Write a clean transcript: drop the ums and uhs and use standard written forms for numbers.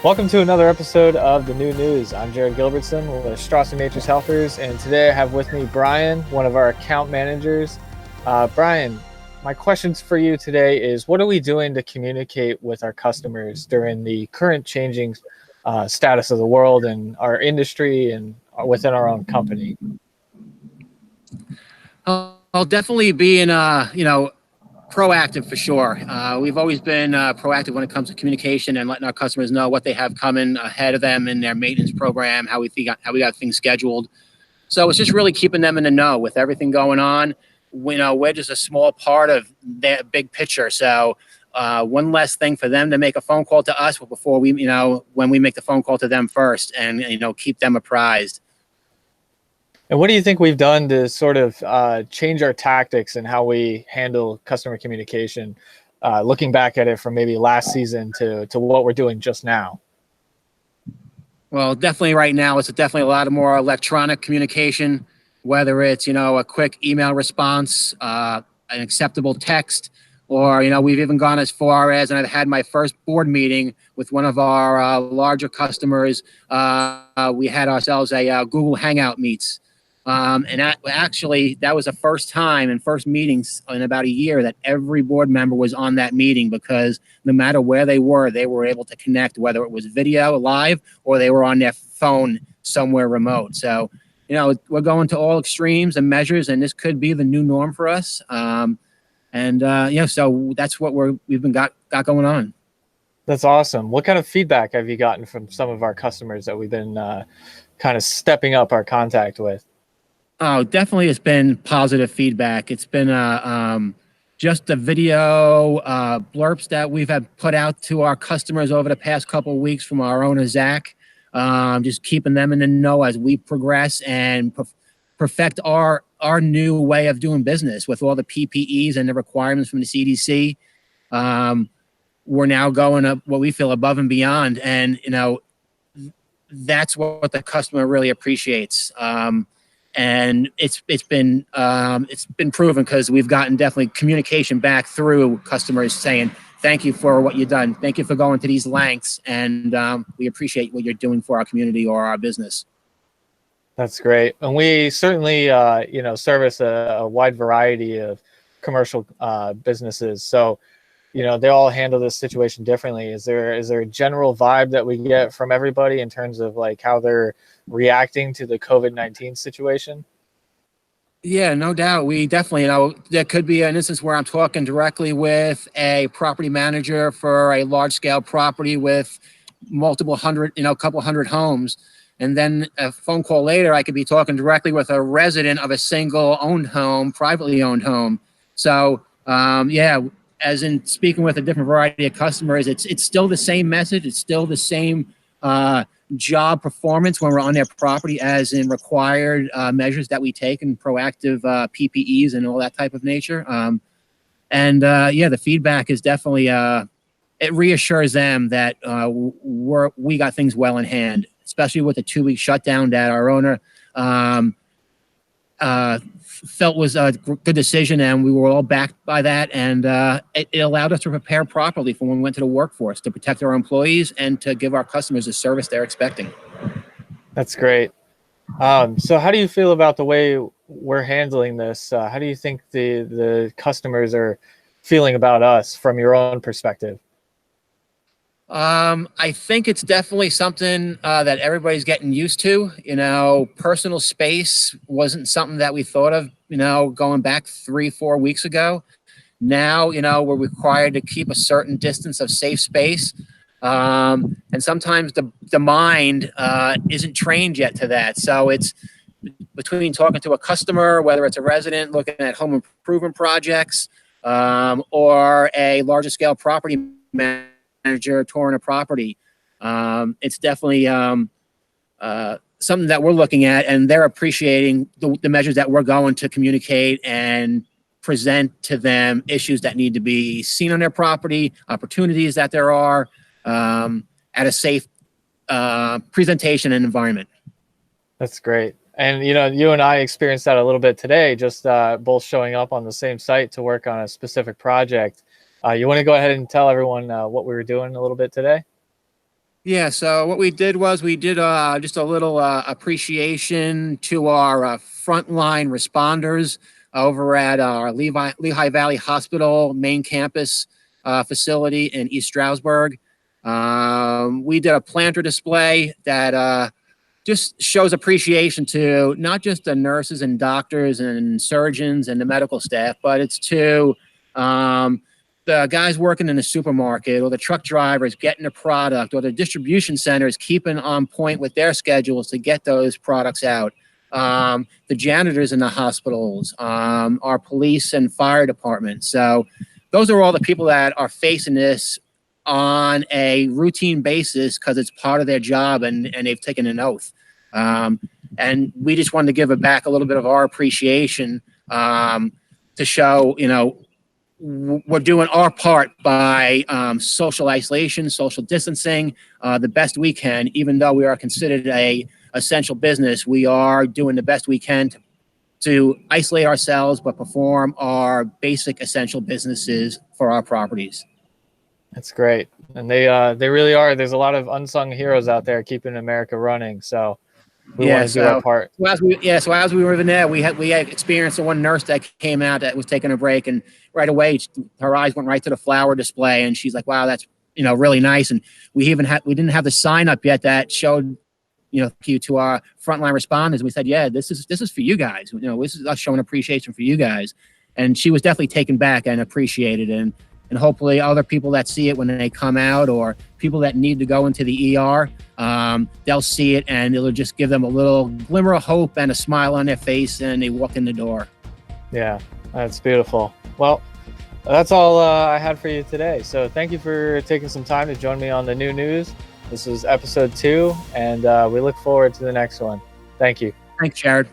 Welcome to another episode of The New News. I'm Jared Gilbertson with Strawson Matrix Helpers, and today I have with me Brian, one of our account managers. Brian, my questions for you today is, what are we doing to communicate with our customers during the current changing status of the world and our industry and within our own company? I'll definitely be proactive for sure. We've always been proactive when it comes to communication and letting our customers know what they have coming ahead of them in their maintenance program, how we got things scheduled. So it's just really keeping them in the know with everything going on. We're just a small part of their big picture. So one less thing for them to make a phone call to us before when we make the phone call to them first, and keep them apprised. And what do you think we've done to sort of change our tactics and how we handle customer communication, looking back at it from maybe last season to what we're doing just now? Well, definitely right now, it's definitely a lot of more electronic communication, whether it's, a quick email response, an acceptable text, or, we've even gone as far as, and I've had my first board meeting with one of our larger customers. We had ourselves a Google Hangout meets. And that was the first time and first meetings in about a year that every board member was on that meeting, because no matter where they were able to connect, whether it was video live or they were on their phone somewhere remote. So, we're going to all extremes and measures, and this could be the new norm for us. So that's what we've got going on. That's awesome. What kind of feedback have you gotten from some of our customers that we've been kind of stepping up our contact with? Oh, definitely, it's been positive feedback. It's been just the video blurbs that we've had put out to our customers over the past couple of weeks from our owner, Zach, just keeping them in the know as we progress and perfect our new way of doing business with all the PPEs and the requirements from the CDC. We're now going up what we feel above and beyond, and that's what the customer really appreciates. And it's been proven, because we've gotten definitely communication back through customers saying, thank you for what you've done. Thank you for going to these lengths. And we appreciate what you're doing for our community or our business. That's great. And we certainly, service a wide variety of commercial businesses. So, they all handle this situation differently. Is there a general vibe that we get from everybody in terms of like how they're reacting to the COVID-19 situation? Yeah, no doubt. We definitely, there could be an instance where I'm talking directly with a property manager for a large scale property with multiple hundred, couple hundred homes. And then a phone call later, I could be talking directly with a resident of a single owned home, privately owned home. So, as in speaking with a different variety of customers, it's still the same message. It's still the same job performance when we're on their property, as in required measures that we take and proactive PPEs and all that type of nature. The feedback is definitely it reassures them that we got things well in hand, especially with the 2-week shutdown that our owner felt was a good decision, and we were all backed by that, and it allowed us to prepare properly for when we went to the workforce, to protect our employees and to give our customers the service they're expecting. That's great. So how do you feel about the way we're handling this? How do you think the customers are feeling about us from your own perspective? I think it's definitely something that everybody's getting used to. Personal space wasn't something that we thought of, going back 3-4 weeks ago. Now, we're required to keep a certain distance of safe space. And sometimes the mind isn't trained yet to that. So it's between talking to a customer, whether it's a resident looking at home improvement projects, or a larger scale property manager touring a property. It's definitely something that we're looking at, and they're appreciating the measures that we're going to communicate and present to them issues that need to be seen on their property, opportunities that there are, at a safe presentation and environment. That's great. And, you and I experienced that a little bit today, just both showing up on the same site to work on a specific project. You want to go ahead and tell everyone what we were doing a little bit today? Yeah, so what we did was we did just a little appreciation to our frontline responders over at our Lehigh Valley Hospital main campus facility in East Stroudsburg. We did a planter display that just shows appreciation to not just the nurses and doctors and surgeons and the medical staff, but it's to the guys working in the supermarket or the truck drivers getting the product or the distribution centers keeping on point with their schedules to get those products out. The janitors in the hospitals, our police and fire department. So those are all the people that are facing this on a routine basis because it's part of their job and they've taken an oath. And we just wanted to give it back a little bit of our appreciation to show, we're doing our part by social isolation, social distancing, the best we can. Even though we are considered a essential business, we are doing the best we can to isolate ourselves, but perform our basic essential businesses for our properties. That's great, and they really are. There's a lot of unsung heroes out there keeping America running. So we want to do our part. So as we were in there, we had experienced one nurse that came out that was taking a break, and right away her eyes went right to the flower display, and she's like, "Wow, that's really nice." And we didn't have the sign up yet that showed thank you to our frontline responders. We said, "Yeah, this is for you guys. This is us showing appreciation for you guys." And she was definitely taken back and appreciated, and hopefully other people that see it when they come out or people that need to go into the ER, they'll see it and it'll just give them a little glimmer of hope and a smile on their face and they walk in the door. Yeah, that's beautiful. Well, that's all I had for you today. So thank you for taking some time to join me on the New News. This is episode 2, and we look forward to the next one. Thank you. Thanks, Jared.